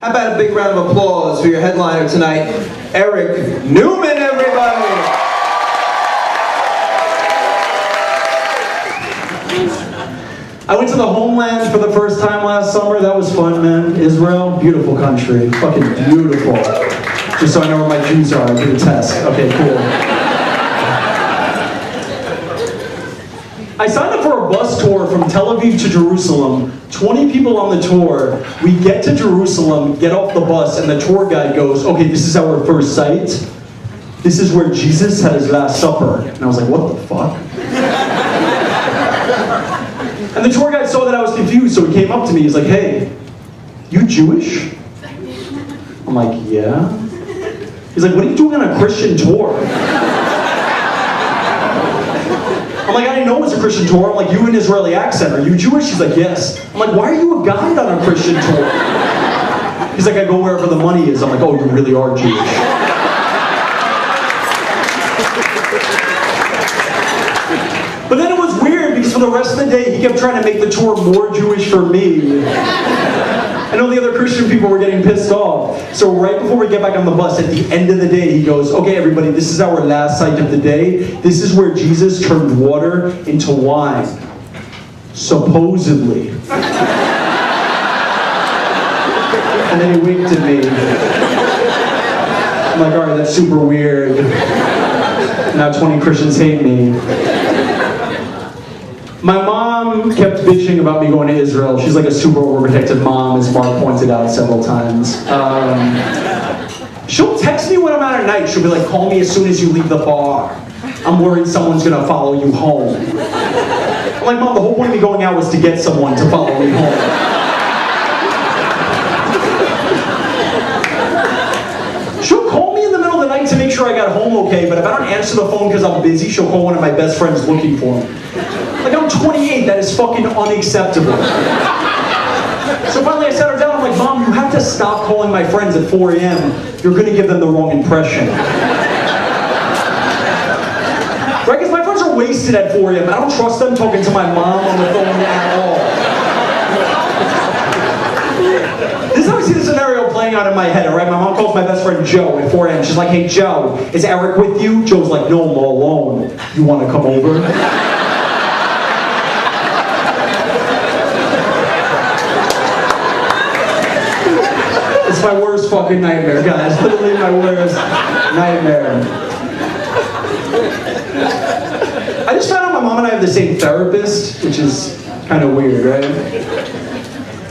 How about a big round of applause for your headliner tonight, Eric Neumann, everybody! I went to the homeland for the first time last summer. That was fun, man. Israel, beautiful country. Fucking beautiful. Just so I know where my Jews are, I did a test. Okay, cool. I signed up for a bus tour from Tel Aviv to Jerusalem. 20 people on the tour. We get to Jerusalem, get off the bus, and the tour guide goes, okay, this is our first site. This is where Jesus had his last supper. And I was like, what the fuck? And the tour guide saw that I was confused, so he came up to me. He's like, hey, you Jewish? I'm like, yeah. He's like, what are you doing on a Christian tour? I'm like, I didn't know it was a Christian tour. I'm like, you have an Israeli accent. Are you Jewish? He's like, yes. I'm like, why are you a guide on a Christian tour? He's like, I go wherever the money is. I'm like, oh, you really are Jewish. But then it was weird because for the rest of the day, he kept trying to make the tour more Jewish for me. And all the other Christian people were getting pissed off. So right before we get back on the bus, at the end of the day, he goes, okay, everybody, this is our last sight of the day. This is where Jesus turned water into wine. Supposedly. And then he winked at me. I'm like, all right, that's super weird. Now 20 Christians hate me. My mom kept bitching about me going to Israel. She's like a super overprotective mom, as Mark pointed out several times. She'll text me when I'm out at night. She'll be like, call me as soon as you leave the bar. I'm worried someone's gonna follow you home. I'm like, Mom, the whole point of me going out was to get someone to follow me home. She'll call me in the middle of the night to make sure I got home okay, but if I don't answer the phone because I'm busy, she'll call one of my best friends looking for me. Like, I'm 28, that is fucking unacceptable. So finally I sat her down, I'm like, Mom, you have to stop calling my friends at 4 a.m. You're gonna give them the wrong impression. Right, because my friends are wasted at 4 a.m. I don't trust them talking to my mom on the phone at all. This is how I see the scenario playing out in my head, all right? My mom calls my best friend Joe at 4 a.m. She's like, hey, Joe, is Eric with you? Joe's like, no, I'm all alone. You wanna come over? It's my worst fucking nightmare, guys. Literally my worst nightmare. I just found out my mom and I have the same therapist, which is kind of weird, right?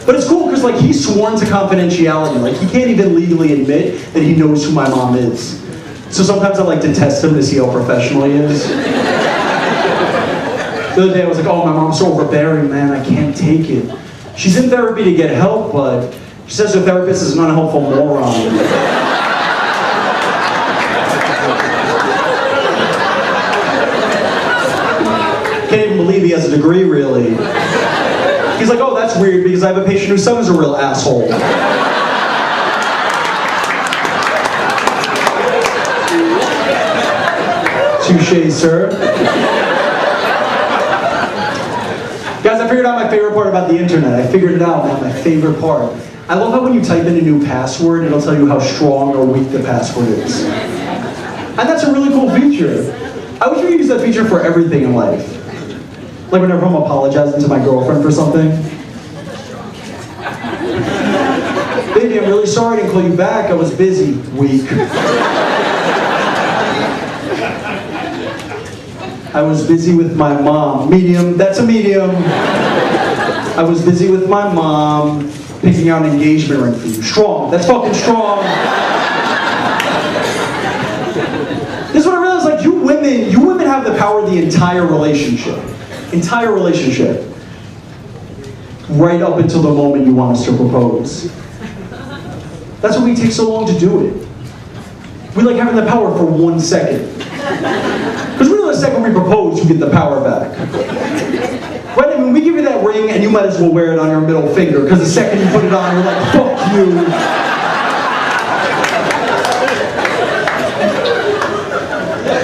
But it's cool because like he's sworn to confidentiality. Like he can't even legally admit that he knows who my mom is. So sometimes I like to test him to see how professional he is. The other day I was like, oh, my mom's so overbearing, man. I can't take it. She's in therapy to get help, but she says her therapist is an unhelpful moron. Can't even believe he has a degree, really. He's like, oh, that's weird because I have a patient whose son is a real asshole. Touché, sir. Guys, I figured out my favorite part about the internet. I figured it out, man, my favorite part. I love how when you type in a new password, it'll tell you how strong or weak the password is. And that's a really cool feature. I wish we could use that feature for everything in life. Like whenever I'm apologizing to my girlfriend for something. Baby, I'm really sorry I didn't call you back. I was busy. Weak. I was busy with my mom. Medium, that's a medium. I was busy with my mom picking out an engagement ring for you. Strong, that's fucking strong. This is what I realized, like you women have the power of the entire relationship. Entire relationship. Right up until the moment you want us to propose. That's why we take so long to do it. We like having the power for 1 second. Because really the second we propose, you get the power back. Right? I mean, we give you that ring and you might as well wear it on your middle finger, because the second you put it on, you're like, fuck you.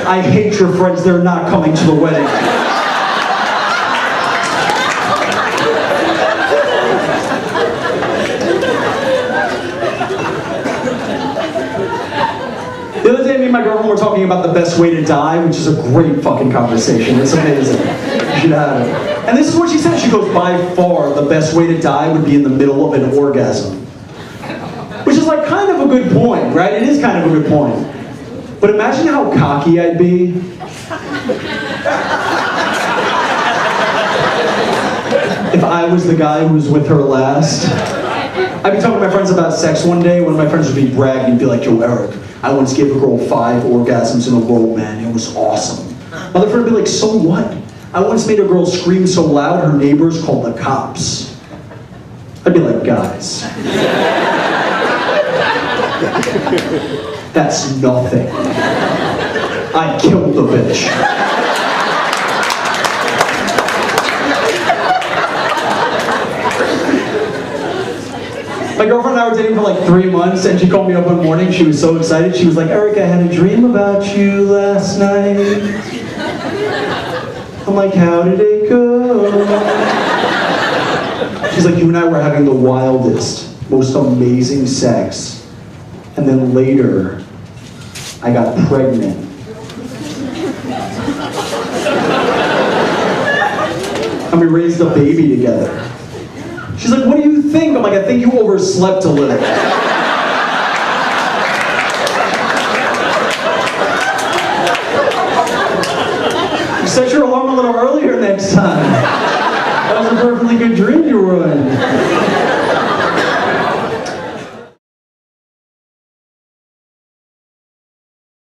I hate your friends, they're not coming to the wedding. and my girlfriend were talking about the best way to die, which is a great fucking conversation. It's amazing. You should have it. And this is what she said. She goes, by far, the best way to die would be in the middle of an orgasm. Which is like kind of a good point, right? It is kind of a good point. But imagine how cocky I'd be. If I was the guy who was with her last. I'd be talking to my friends about sex one day. One of my friends would be bragging and be like, yo, Eric, I once gave a girl 5 orgasms in a row, man. It was awesome. My other friend would be like, so what? I once made a girl scream so loud her neighbors called the cops. I'd be like, guys. That's nothing. I killed the bitch. My girlfriend and I were dating for like 3 months, and she called me up one morning. She was so excited. She was like, Eric, I had a dream about you last night. I'm like, how did it go? She's like, you and I were having the wildest, most amazing sex. And then later, I got pregnant. And we raised a baby together. She's like, what do you think? I'm like, I think you overslept a little. You set your alarm a little earlier next time. That was a perfectly good dream you were in.